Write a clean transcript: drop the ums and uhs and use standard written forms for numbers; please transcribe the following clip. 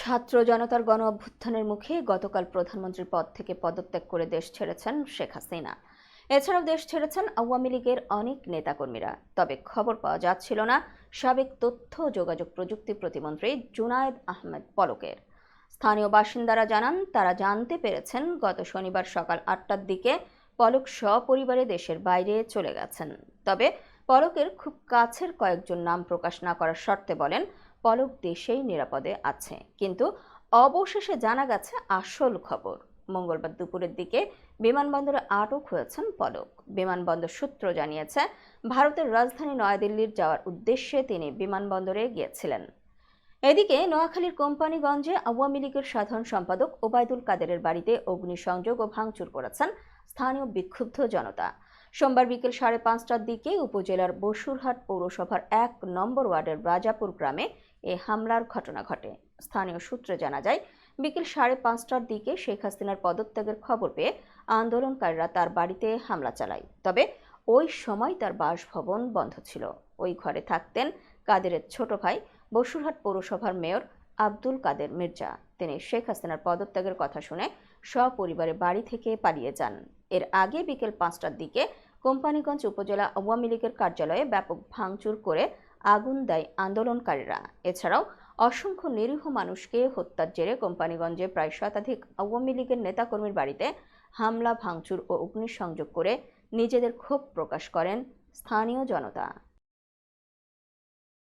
ছাত্র জনতার গণ অভ্যুত্থানের মুখে গতকাল প্রধানমন্ত্রীর পদ থেকে পদত্যাগ করে দেশ ছেড়েছেন শেখ হাসিনা। এছাড়াও দেশ ছেড়েছেন আওয়ামী লীগের অনেক নেতাকর্মীরা। তবে খবর পাওয়া যাচ্ছিল না সাবেক তথ্য ও যোগাযোগ প্রযুক্তি প্রতিমন্ত্রী জুনায়েদ আহমেদ পলকের। স্থানীয় বাসিন্দারা জানান, তারা জানতে পেরেছেন গত শনিবার সকাল ৮টার দিকে পলক সপরিবারে দেশের বাইরে চলে গেছেন। তবে পলকের খুব কাছের কয়েকজন নাম প্রকাশ না করার শর্তে বলেন, পলক দেশেই নিরাপদে আছে। কিন্তু অবশেষে জানা গেছে আসল খবর। মঙ্গলবার দুপুরের দিকে বিমানবন্দরে আটক হয়েছেন পলক। বিমানবন্দর সূত্র জানিয়েছে, ভারতের রাজধানী নয়াদিল্লির যাওয়ার উদ্দেশ্যে তিনি বিমানবন্দরে গিয়েছিলেন। এদিকে নোয়াখালীর কোম্পানিগঞ্জে আওয়ামী লীগের সাধারণ সম্পাদক ওবায়দুল কাদেরের বাড়িতে অগ্নিসংযোগ ও ভাঙচুর করেছেন স্থানীয় বিক্ষুব্ধ জনতা। সোমবার বিকেল 5:30টার দিকে উপজেলার বসুরহাট পৌরসভার ১ নম্বর ওয়ার্ডের রাজাপুর গ্রামে এ হামলার ঘটনা ঘটে। স্থানীয় সূত্রে জানা যায়, বিকেল 5:30টার দিকে শেখ হাসিনার পদত্যাগের খবর পেয়ে আন্দোলনকারীরা তার বাড়িতে হামলা চালায়। তবে ওই সময় তার বাসভবন বন্ধ ছিল। ওই ঘরে থাকতেন কাদেরের ছোট ভাই বসুরহাট পৌরসভার মেয়র আব্দুল কাদের মির্জা। তিনি শেখ হাসিনার পদত্যাগের কথা শুনে সপরিবারে বাড়ি থেকে পালিয়ে যান। এর আগে বিকেল 5টার দিকে কোম্পানিগঞ্জ উপজেলা আওয়ামী লীগের কার্যালয়ে ব্যাপক ভাঙচুর করে আগুন দেয় আন্দোলনকারীরা। এছাড়াও অসংখ্য নিরীহ মানুষকে হত্যার জেরে কোম্পানিগঞ্জে প্রায় শতাধিক আওয়ামী লীগের নেতাকর্মীর বাড়িতে হামলা, ভাঙচুর ও অগ্নিসংযোগ করে নিজেদের ক্ষোভ প্রকাশ করেন স্থানীয় জনতা।